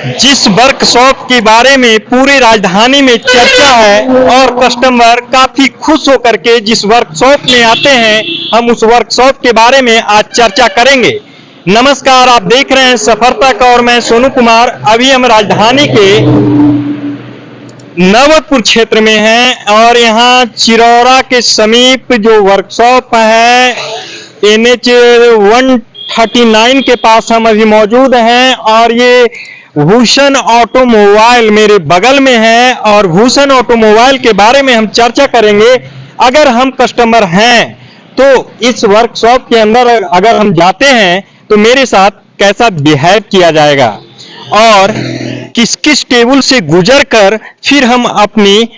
जिस वर्कशॉप के बारे में पूरी राजधानी में चर्चा है और कस्टमर काफी खुश होकर के जिस वर्कशॉप में आते हैं, हम उस वर्कशॉप के बारे में आज चर्चा करेंगे। नमस्कार, आप देख रहे हैं सफर तक और मैं सोनू कुमार। अभी हम राजधानी के नवतपुर क्षेत्र में हैं और यहाँ चिरौरा के समीप जो वर्कशॉप है NH 139 के पास हम अभी मौजूद हैं और ये भूषण ऑटोमोबाइल मेरे बगल में है और भूषण ऑटोमोबाइल के बारे में हम चर्चा करेंगे। अगर हम कस्टमर हैं तो इस वर्कशॉप के अंदर अगर हम जाते हैं तो मेरे साथ कैसा बिहेव किया जाएगा और किस किस टेबल से गुजरकर फिर हम अपनी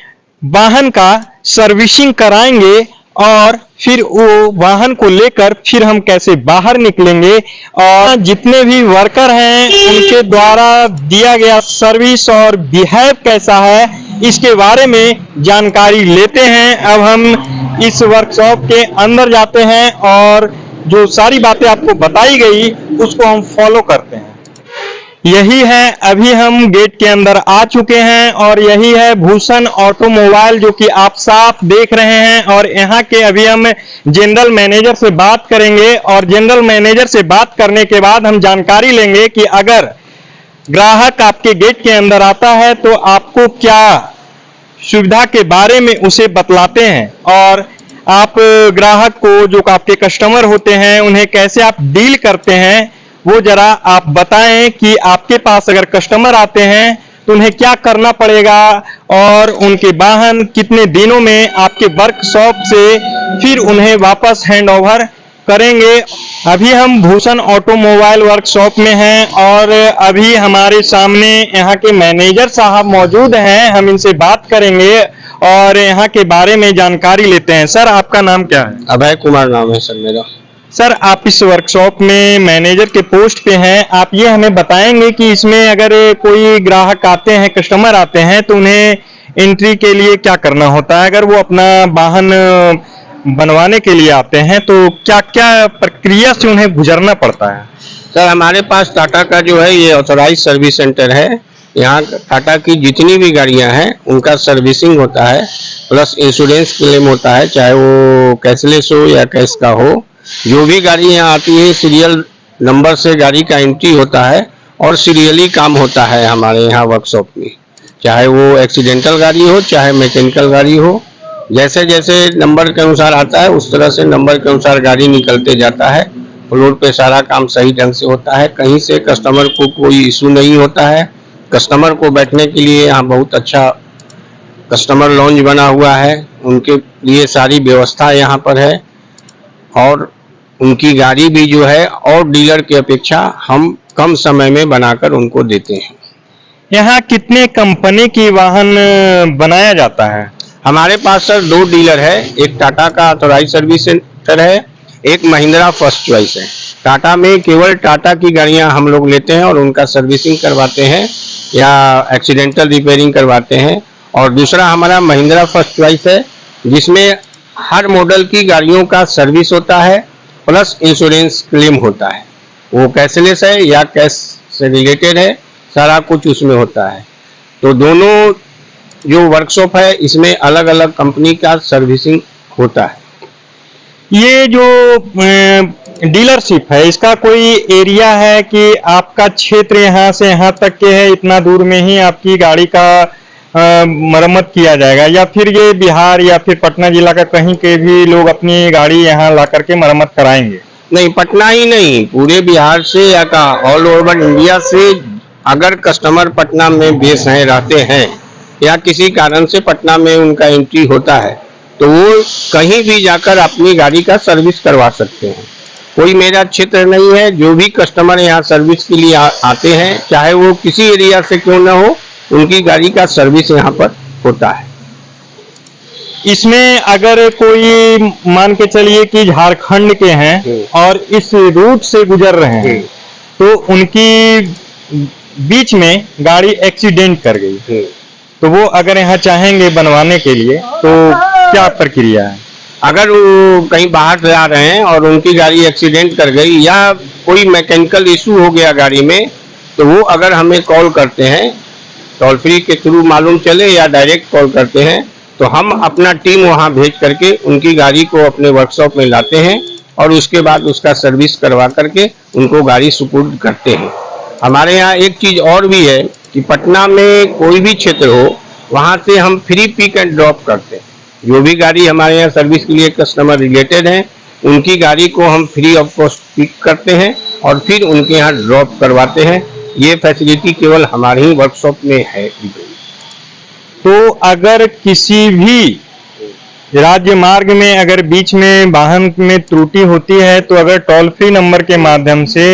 वाहन का सर्विसिंग कराएंगे और फिर वो वाहन को लेकर फिर हम कैसे बाहर निकलेंगे और जितने भी वर्कर हैं उनके द्वारा दिया गया सर्विस और बिहेव कैसा है, इसके बारे में जानकारी लेते हैं। अब हम इस वर्कशॉप के अंदर जाते हैं और जो सारी बातें आपको बताई गई उसको हम फॉलो करते हैं। यही है, अभी हम गेट के अंदर आ चुके हैं और यही है भूषण ऑटोमोबाइल जो कि आप साफ देख रहे हैं। और यहाँ के अभी हम जनरल मैनेजर से बात करेंगे और जनरल मैनेजर से बात करने के बाद हम जानकारी लेंगे कि अगर ग्राहक आपके गेट के अंदर आता है तो आपको क्या सुविधा के बारे में उसे बतलाते हैं और आप ग्राहक को जो आपके कस्टमर होते हैं उन्हें कैसे आप डील करते हैं, वो जरा आप बताएं कि आपके पास अगर कस्टमर आते हैं तो उन्हें क्या करना पड़ेगा और उनके वाहन कितने दिनों में आपके वर्कशॉप से फिर उन्हें वापस हैंड ओवर करेंगे। अभी हम भूषण ऑटोमोबाइल वर्कशॉप में हैं और अभी हमारे सामने यहाँ के मैनेजर साहब मौजूद हैं। हम इनसे बात करेंगे और यहाँ के बारे में जानकारी लेते हैं। सर, आपका नाम क्या है? अभय कुमार नाम है सर मेरा। सर, आप इस वर्कशॉप में मैनेजर के पोस्ट पे हैं। आप ये हमें बताएंगे कि इसमें अगर कोई ग्राहक आते हैं, कस्टमर आते हैं तो उन्हें एंट्री के लिए क्या करना होता है? अगर वो अपना वाहन बनवाने के लिए आते हैं तो क्या क्या प्रक्रिया से उन्हें गुजरना पड़ता है? सर, हमारे पास टाटा का जो है ये ऑथोराइज सर्विस सेंटर है। यहाँ टाटा की जितनी भी गाड़ियाँ हैं उनका सर्विसिंग होता है, प्लस इंश्योरेंस क्लेम होता है, चाहे वो कैशलेस हो या कैश का हो। जो भी गाड़ी यहाँ आती है सीरियल नंबर से गाड़ी का एंट्री होता है और सीरियली काम होता है हमारे यहाँ वर्कशॉप में, चाहे वो एक्सीडेंटल गाड़ी हो चाहे मैकेनिकल गाड़ी हो। जैसे जैसे नंबर के अनुसार आता है उस तरह से नंबर के अनुसार गाड़ी निकलते जाता है। फ्लोर पे सारा काम सही ढंग से होता है, कहीं से कस्टमर को कोई इशू नहीं होता है। कस्टमर को बैठने के लिए यहाँ बहुत अच्छा कस्टमर लॉन्ज बना हुआ है, उनके लिए सारी व्यवस्था यहाँ पर है और उनकी गाड़ी भी जो है और डीलर की अपेक्षा हम कम समय में बनाकर उनको देते हैं। यहाँ कितने कंपनी की वाहन बनाया जाता है? हमारे पास सर 2 डीलर है, एक टाटा का ऑथोराइज सर्विस सेंटर है, एक महिंद्रा फर्स्ट चॉइस है। टाटा में केवल टाटा की गाड़ियां हम लोग लेते हैं और उनका सर्विसिंग करवाते हैं या एक्सीडेंटल रिपेयरिंग करवाते हैं। और दूसरा हमारा महिंद्रा फर्स्ट चॉइस है जिसमें हर मॉडल की गाड़ियों का सर्विस होता है प्लस इंश्योरेंस क्लेम होता है। वो कैशलेस है या कैश से रिलेटेड है, सारा कुछ उसमें होता है। तो दोनों जो वर्कशॉप है इसमें अलग अलग कंपनी का सर्विसिंग होता है। ये जो डीलरशिप है इसका कोई एरिया है कि आपका क्षेत्र यहाँ से यहाँ तक के है, इतना दूर में ही आपकी गाड़ी का मरम्मत किया जाएगा, या फिर ये बिहार या फिर पटना जिला का कहीं के भी लोग अपनी गाड़ी यहाँ ला करके मरम्मत कराएंगे? नहीं, पटना ही नहीं, पूरे बिहार से या का ऑल ओवर इंडिया से अगर कस्टमर पटना में बेस हैं, रहते हैं या किसी कारण से पटना में उनका एंट्री होता है तो वो कहीं भी जाकर अपनी गाड़ी का सर्विस करवा सकते हैं। कोई मेरा क्षेत्र नहीं है, जो भी कस्टमर यहाँ सर्विस के लिए आते हैं चाहे वो किसी एरिया से क्यों ना हो, उनकी गाड़ी का सर्विस यहाँ पर होता है। इसमें अगर कोई मान के चलिए कि झारखंड के हैं और इस रूट से गुजर रहे हैं तो उनकी बीच में गाड़ी एक्सीडेंट कर गई तो वो अगर यहाँ चाहेंगे बनवाने के लिए तो क्या प्रक्रिया है? अगर वो कहीं बाहर से आ रहे हैं और उनकी गाड़ी एक्सीडेंट कर गई या कोई मैकेनिकल इशू हो गया गाड़ी में तो वो अगर हमें कॉल करते हैं, टोल फ्री के थ्रू मालूम चले या डायरेक्ट कॉल करते हैं, तो हम अपना टीम वहां भेज करके उनकी गाड़ी को अपने वर्कशॉप में लाते हैं और उसके बाद उसका सर्विस करवा करके उनको गाड़ी सुपुर्द करते हैं। हमारे यहाँ एक चीज और भी है कि पटना में कोई भी क्षेत्र हो, वहां से हम फ्री पिक एंड ड्रॉप करते हैं। जो भी गाड़ी हमारे यहाँ सर्विस के लिए कस्टमर रिलेटेड है, उनकी गाड़ी को हम फ्री ऑफ कॉस्ट पिक करते हैं और फिर उनके यहाँ ड्रॉप करवाते हैं। ये फैसिलिटी केवल हमारे ही वर्कशॉप में है। तो अगर किसी भी राज्य मार्ग में अगर बीच में वाहन में त्रुटि होती है, तो अगर टोल फ्री नंबर के माध्यम से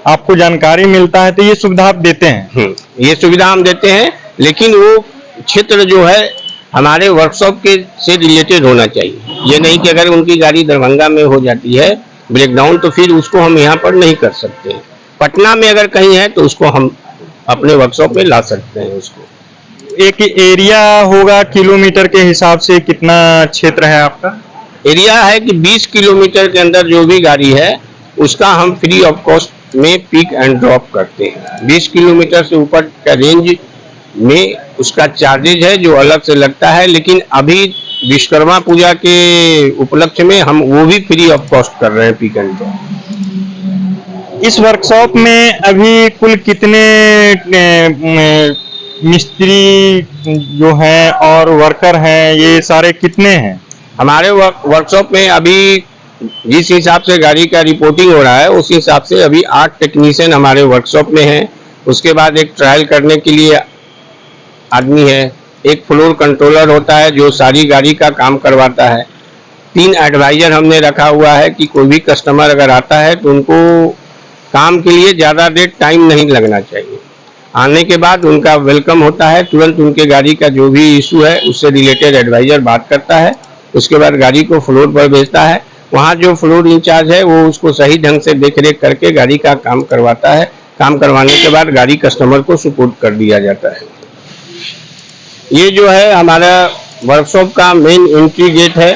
आपको जानकारी मिलता है, तो ये सुविधा आप देते हैं? ये सुविधा हम देते हैं, लेकिन वो क्षेत्र जो है हमारे वर्कशॉप के से रिलेटेड होना चाहिए। ये नहीं कि अगर उनकी गाड़ी दरभंगा में हो जाती है ब्रेकडाउन, तो फिर उसको हम यहाँ पर नहीं कर सकते। पटना में अगर कहीं है तो उसको हम अपने वर्कशॉप में ला सकते हैं। उसको एक एरिया होगा, किलोमीटर के हिसाब से कितना क्षेत्र है आपका? एरिया है कि 20 किलोमीटर के अंदर जो भी गाड़ी है उसका हम फ्री ऑफ कॉस्ट में पिक एंड ड्रॉप करते हैं। 20 किलोमीटर से ऊपर का रेंज में उसका चार्जेज है जो अलग से लगता है, लेकिन अभी विश्वकर्मा पूजा के उपलक्ष्य में हम वो भी फ्री ऑफ कॉस्ट कर रहे हैं पिक एंड ड्रॉप। इस वर्कशॉप में अभी कुल कितने मिस्त्री जो हैं और वर्कर हैं, ये सारे कितने हैं? हमारे वर्कशॉप में अभी जिस हिसाब से गाड़ी का रिपोर्टिंग हो रहा है उस हिसाब से अभी 8 टेक्नीशियन हमारे वर्कशॉप में हैं। उसके बाद एक ट्रायल करने के लिए आदमी है, एक फ्लोर कंट्रोलर होता है जो सारी गाड़ी का काम करवाता है, 3 एडवाइजर हमने रखा हुआ है कि कोई भी कस्टमर अगर आता है तो उनको काम के लिए ज़्यादा देर टाइम नहीं लगना चाहिए। आने के बाद उनका वेलकम होता है, तुरंत उनके गाड़ी का जो भी इशू है उससे रिलेटेड एडवाइजर बात करता है, उसके बाद गाड़ी को फ्लोर पर भेजता है। वहाँ जो फ्लोर इंचार्ज है वो उसको सही ढंग से देख रेख करके गाड़ी का काम करवाता है। काम करवाने के बाद गाड़ी कस्टमर को सुपुर्द कर दिया जाता है। ये जो है हमारा वर्कशॉप का मेन एंट्री गेट है।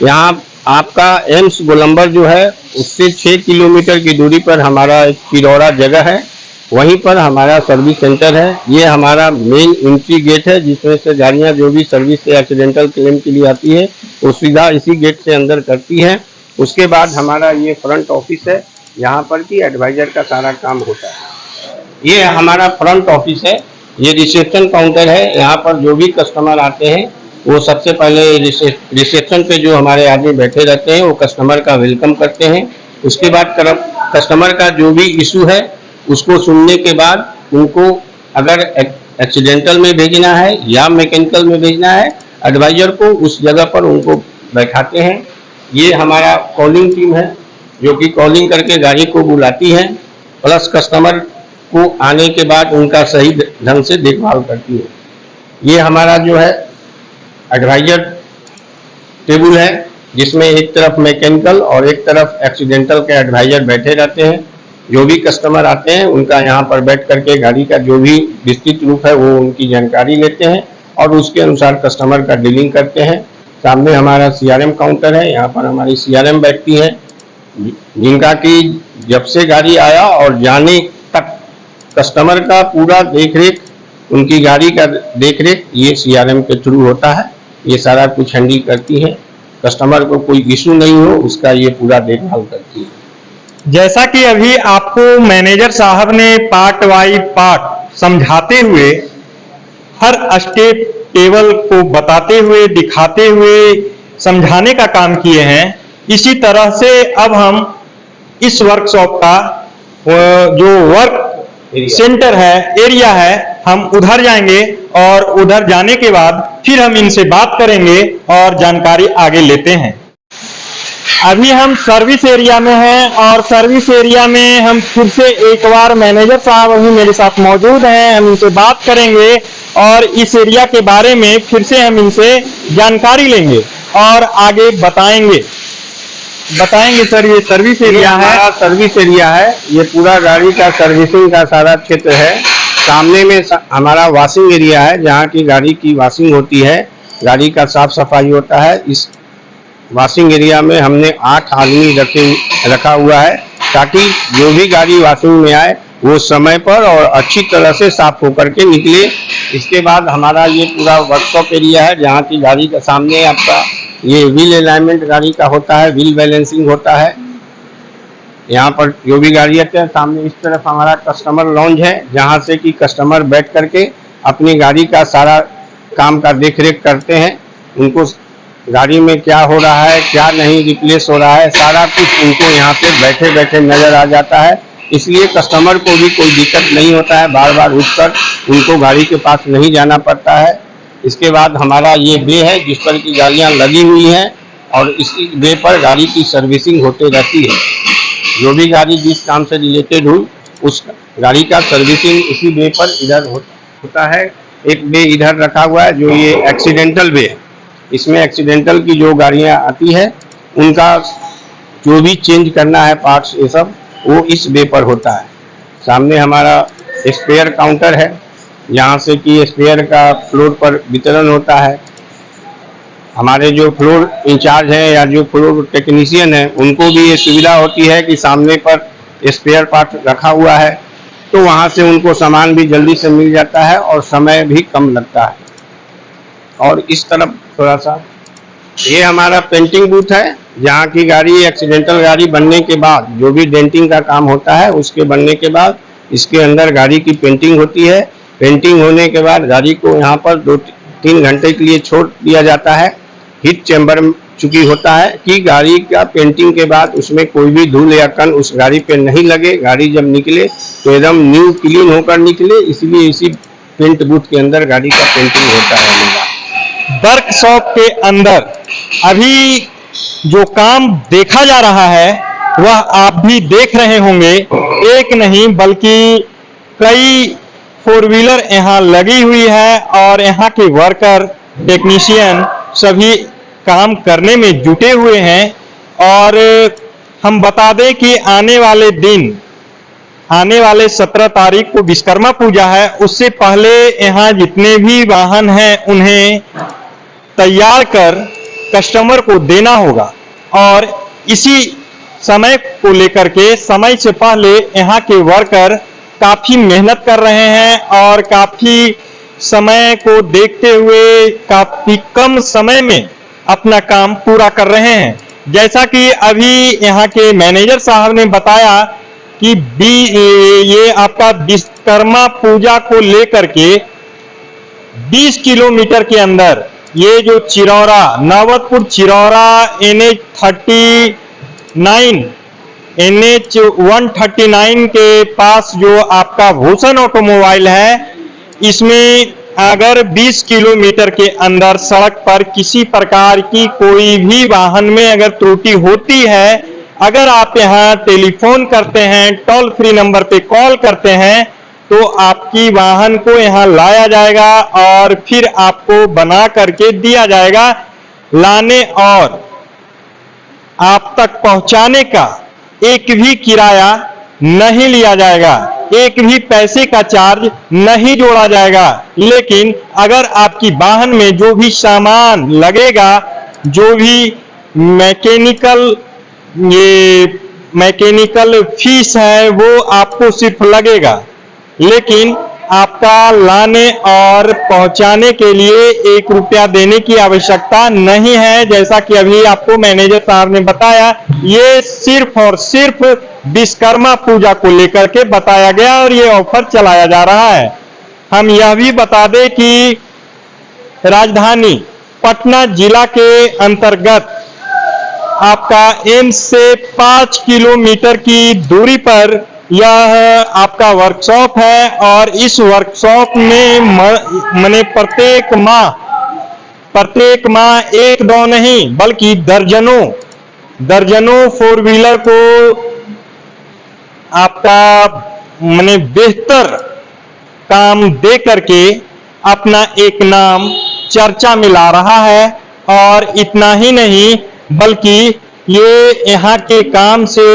यहाँ आपका एम्स गोलंबर जो है उससे 6 किलोमीटर की दूरी पर हमारा एक चिरौरा जगह है, वहीं पर हमारा सर्विस सेंटर है। ये हमारा मेन एंट्री गेट है जिसमें से गाड़ियाँ जो भी सर्विस से एक्सीडेंटल क्लेम के लिए आती है वो सीधा इसी गेट से अंदर करती है। उसके बाद हमारा ये फ्रंट ऑफिस है, यहाँ पर कि एडवाइजर का सारा काम होता है। ये हमारा फ्रंट ऑफिस है, ये रिसेप्शन काउंटर है। यहाँ पर जो भी कस्टमर आते हैं वो सबसे पहले रिसेप्शन पे जो हमारे आदमी बैठे रहते हैं वो कस्टमर का वेलकम करते हैं। उसके बाद कस्टमर का जो भी इशू है उसको सुनने के बाद उनको अगर एक्सीडेंटल में भेजना है या मैकेनिकल में भेजना है, एडवाइजर को उस जगह पर उनको बैठाते हैं। ये हमारा कॉलिंग टीम है जो कि कॉलिंग करके गाड़ी को बुलाती है, प्लस कस्टमर को आने के बाद उनका सही ढंग से देखभाल करती है। ये हमारा जो है एडवाइजर टेबल है जिसमें एक तरफ मैकेनिकल और एक तरफ एक्सीडेंटल के एडवाइजर बैठे रहते हैं। जो भी कस्टमर आते हैं उनका यहाँ पर बैठ करके गाड़ी का जो भी विस्तृत रूप है वो उनकी जानकारी लेते हैं और उसके अनुसार कस्टमर का डीलिंग करते हैं। सामने हमारा CRM काउंटर है, यहाँ पर हमारी CRM बैठती है जिनका कि जब से गाड़ी आया और जाने तक कस्टमर का पूरा देखरेख, उनकी गाड़ी का देखरेख ये CRM के थ्रू होता है। ये सारा कुछ हैंडल करती है, कस्टमर को कोई इशू नहीं हो उसका ये पूरा देखभाल करती है। जैसा कि अभी आपको मैनेजर साहब ने पार्ट वाइज पार्ट समझाते हुए हर स्टेप टेबल को बताते हुए, दिखाते हुए, समझाने का काम किए हैं, इसी तरह से अब हम इस वर्कशॉप का जो वर्क सेंटर है, एरिया है, हम उधर जाएंगे और उधर जाने के बाद फिर हम इनसे बात करेंगे और जानकारी आगे लेते हैं। अभी हम सर्विस एरिया में हैं और सर्विस एरिया में हम फिर से एक बार मैनेजर साहब अभी मेरे साथ मौजूद हैं, हम इनसे बात करेंगे और इस एरिया के बारे में फिर से हम इनसे जानकारी लेंगे और आगे बताएंगे सर। ये सर्विस एरिया है, सर्विस एरिया है, ये पूरा गाड़ी का सर्विसिंग का सारा क्षेत्र है। सामने में हमारा वॉशिंग एरिया है जहाँ की गाड़ी की वॉशिंग होती है, गाड़ी का साफ सफाई होता है। इस वॉशिंग एरिया में हमने 8 आदमी रखा हुआ है ताकि जो भी गाड़ी वॉशिंग में आए वो समय पर और अच्छी तरह से साफ होकर के निकले। इसके बाद हमारा ये पूरा वर्कशॉप एरिया है जहाँ की गाड़ी के सामने आपका ये व्हील अलाइनमेंट गाड़ी का होता है, व्हील बैलेंसिंग होता है। यहाँ पर जो भी गाड़ी आते हैं, सामने इस तरफ हमारा कस्टमर लॉन्ज है जहाँ से कि कस्टमर बैठ करके अपनी गाड़ी का सारा काम का देख रेख करते हैं। उनको गाड़ी में क्या हो रहा है, क्या नहीं रिप्लेस हो रहा है, सारा कुछ उनको यहाँ पे बैठे बैठे नज़र आ जाता है। इसलिए कस्टमर को भी कोई दिक्कत नहीं होता है, बार बार उठकर उनको गाड़ी के पास नहीं जाना पड़ता है। इसके बाद हमारा ये बे है जिस पर की गाड़ियाँ लगी हुई हैं और इसी बे पर गाड़ी की सर्विसिंग होते रहती है। जो भी गाड़ी जिस काम से रिलेटेड हुई उस गाड़ी का सर्विसिंग इसी बे पर इधर होता है। एक बे इधर रखा हुआ है जो ये एक्सीडेंटल बे है। इसमें एक्सीडेंटल की जो गाड़ियाँ आती है उनका जो भी चेंज करना है पार्ट्स ये सब वो इस बे पर होता है। सामने हमारा स्पेयर काउंटर है यहाँ से कि स्पेयर का फ्लोर पर वितरण होता है। हमारे जो फ्लोर इंचार्ज हैं या जो फ्लोर टेक्नीशियन हैं उनको भी ये सुविधा होती है कि सामने पर स्पेयर पार्ट रखा हुआ है तो वहाँ से उनको सामान भी जल्दी से मिल जाता है और समय भी कम लगता है। और इस तरफ थोड़ा सा ये हमारा पेंटिंग बूथ है जहाँ की गाड़ी एक्सीडेंटल गाड़ी बनने के बाद जो भी डेंटिंग का काम होता है उसके बनने के बाद इसके अंदर गाड़ी की पेंटिंग होती है। पेंटिंग होने के बाद गाड़ी को यहाँ पर 2-3 घंटे के लिए छोड़ दिया जाता है। हीट चैम्बर चूँकि होता है कि गाड़ी का पेंटिंग के बाद उसमें कोई भी धूल या कण उस गाड़ी पे नहीं लगे, गाड़ी जब निकले तो एकदम न्यू क्लीन होकर निकले। इसलिए इसी पेंट बूथ के अंदर गाड़ी का पेंटिंग होता है। वर्कशॉप के अंदर अभी जो काम देखा जा रहा है वह आप भी देख रहे होंगे। एक नहीं बल्कि कई 4 व्हीलर यहाँ लगी हुई है और यहाँ के वर्कर टेक्नीशियन सभी काम करने में जुटे हुए हैं। और हम बता दें कि आने वाले 17 तारीख को विश्वकर्मा पूजा है। उससे पहले यहाँ जितने भी वाहन हैं उन्हें तैयार कर कस्टमर को देना होगा और इसी समय को लेकर के समय से पहले यहाँ के वर्कर काफी मेहनत कर रहे हैं और काफी समय को देखते हुए काफी कम समय में अपना काम पूरा कर रहे हैं। जैसा कि अभी यहाँ के मैनेजर साहब ने बताया कि ये आपका विश्वकर्मा पूजा को लेकर के 20 किलोमीटर के अंदर ये जो चिरौरा नौबतपुर चिरौरा NH 139 के पास जो आपका भूषण ऑटोमोबाइल है, इसमें अगर 20 किलोमीटर के अंदर सड़क पर किसी प्रकार की कोई भी वाहन में अगर त्रुटि होती है, अगर आप यहाँ टेलीफोन करते हैं, टोल फ्री नंबर पे कॉल करते हैं तो आपकी वाहन को यहाँ लाया जाएगा और फिर आपको बना करके दिया जाएगा। लाने और आप तक पहुँचाने का एक भी किराया नहीं लिया जाएगा, एक भी पैसे का चार्ज नहीं जोड़ा जाएगा। लेकिन अगर आपकी वाहन में जो भी सामान लगेगा, जो भी मैकेनिकल फीस है वो आपको सिर्फ लगेगा, लेकिन आपका लाने और पहुंचाने के लिए 1 रुपया देने की आवश्यकता नहीं है। जैसा कि अभी आपको मैनेजर साहब ने बताया, ये सिर्फ और सिर्फ विश्वकर्मा पूजा को लेकर के बताया गया और ये ऑफर चलाया जा रहा है। हम यह भी बता दें कि राजधानी पटना जिला के अंतर्गत आपका एम्स से 5 किलोमीटर की दूरी पर यह आपका वर्कशॉप है और इस वर्कशॉप में मने प्रत्येक माह 1-2 नहीं बल्कि दर्जनों 4 व्हीलर को आपका मने बेहतर काम दे करके अपना एक नाम चर्चा में ला रहा है। और इतना ही नहीं बल्कि ये यहाँ के काम से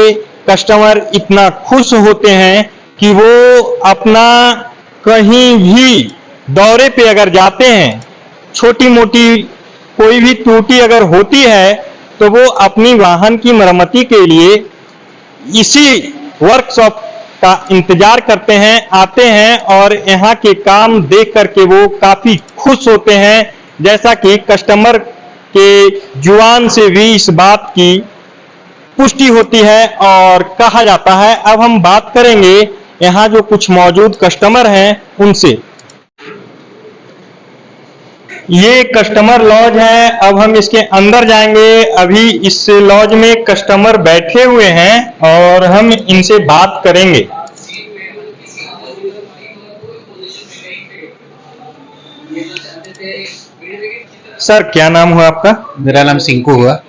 कस्टमर इतना खुश होते हैं कि वो अपना कहीं भी दौरे पे अगर जाते हैं, छोटी मोटी कोई भी त्रुटि अगर होती है तो वो अपनी वाहन की मरम्मती के लिए इसी वर्कशॉप का इंतजार करते हैं, आते हैं और यहाँ के काम देख करके वो काफी खुश होते हैं। जैसा कि कस्टमर के जुबान से भी इस बात की पुष्टि होती है और कहा जाता है। अब हम बात करेंगे यहाँ जो कुछ मौजूद कस्टमर हैं उनसे। ये कस्टमर लॉज है, अब हम इसके अंदर जाएंगे। अभी इस लॉज में कस्टमर बैठे हुए हैं और हम इनसे बात करेंगे। सर, क्या नाम हुआ आपका? मेरा नाम सिंकू हुआ।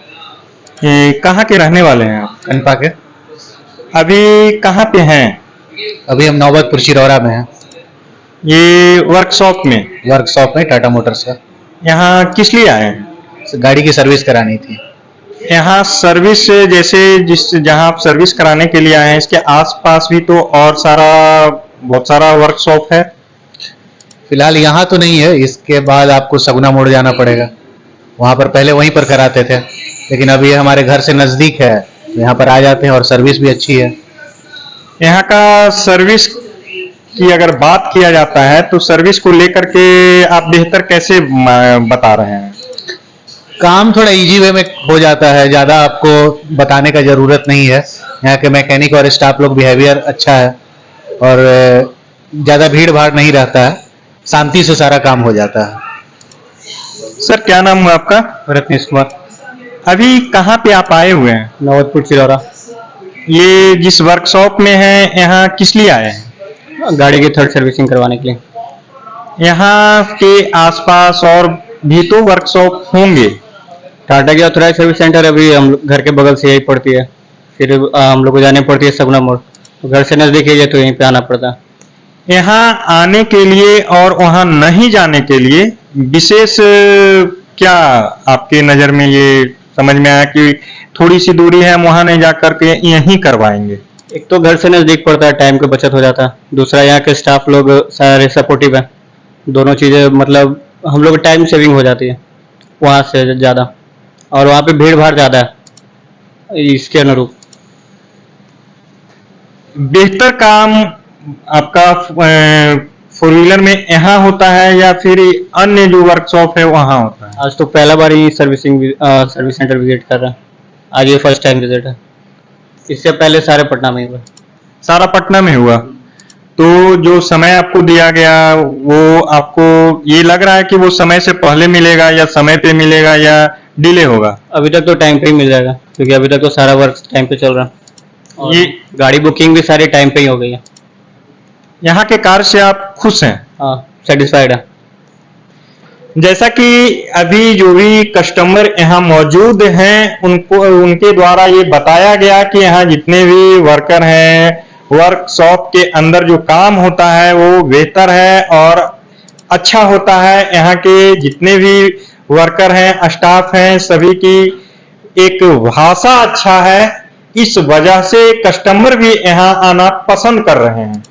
कहाँ के रहने वाले हैं आप? कनपा के। अभी कहाँ पे हैं? अभी हम नौबतपुर चिरौरा में हैं। ये वर्कशॉप में? वर्कशॉप में टाटा मोटर्स का। यहाँ किस लिए आए हैं? गाड़ी की सर्विस करानी थी। यहाँ सर्विस जैसे जहाँ आप सर्विस कराने के लिए आए हैं, इसके आसपास भी तो और बहुत सारा वर्कशॉप है। फिलहाल यहाँ तो नहीं है, इसके बाद आपको सगुना मोड़ जाना पड़ेगा। वहाँ पर पहले वहीं पर कराते थे, लेकिन अभी ये हमारे घर से नज़दीक है, यहाँ पर आ जाते हैं और सर्विस भी अच्छी है। यहाँ का सर्विस की अगर बात किया जाता है तो सर्विस को लेकर के आप बेहतर कैसे बता रहे हैं? काम थोड़ा इजी वे में हो जाता है, ज़्यादा आपको बताने का ज़रूरत नहीं है। यहाँ के मैकेनिक और स्टाफ लोग बिहेवियर अच्छा है और ज़्यादा भीड़ भाड़ नहीं रहता है, शांति से सारा काम हो जाता है। सर, क्या नाम हुआ आपका? रत्नेश कुमार। अभी कहाँ पे आप आए हुए हैं? नौबतपुर चिरौरा। ये जिस वर्कशॉप में है, यहाँ किस लिए आए हैं? गाड़ी की थर्ड सर्विसिंग करवाने के लिए। यहाँ के आसपास और भी तो वर्कशॉप होंगे। टाटा की ऑथराइज सर्विस सेंटर अभी हम घर के बगल से यही पड़ती है, फिर हम लोग को जाने पड़ती है सगुना मोड़, तो घर से नजदीक है तो यहीं पे आना पड़ता है। यहाँ आने के लिए और वहाँ नहीं जाने के लिए विशेष क्या आपके नज़र में ये समझ में आया कि थोड़ी सी दूरी है, हम वहाँ नहीं जा करके यहीं करवाएंगे? एक तो घर से नजदीक पड़ता है, टाइम की बचत हो जाता है। दूसरा यहाँ के स्टाफ लोग सारे सपोर्टिव है। दोनों चीज़ें मतलब हम लोग टाइम सेविंग हो जाती है वहाँ से ज़्यादा, और वहाँ पे भीड़ भाड़ ज़्यादा है इसके अनुरूप। बेहतर काम आपका फोर व्हीलर में यहाँ होता है या फिर अन्य जो वर्कशॉप है वहाँ होता है? आज तो पहला बार ही सर्विस सेंटर विजिट कर रहा है, आज ये फर्स्ट टाइम विजिट है। इससे पहले सारे पटना में हुआ। सारा पटना में हुआ। तो जो समय आपको दिया गया वो आपको ये लग रहा है कि वो समय से पहले मिलेगा या समय पे मिलेगा या डिले होगा? अभी तक तो टाइम पे ही मिल जाएगा, क्योंकि अभी तक तो सारा वर्क टाइम पे चल रहा है और ये गाड़ी बुकिंग भी सारी टाइम पे ही हो गई है। यहाँ के कार्य से आप खुश हैं? हाँ, सेटिस्फाइड है। जैसा कि अभी जो भी कस्टमर यहाँ मौजूद हैं उनके द्वारा ये बताया गया कि यहाँ जितने भी वर्कर हैं, वर्कशॉप के अंदर जो काम होता है वो बेहतर है और अच्छा होता है। यहाँ के जितने भी वर्कर हैं, स्टाफ हैं, सभी की एक भाषा अच्छा है। इस वजह से कस्टमर भी यहाँ आना पसंद कर रहे हैं।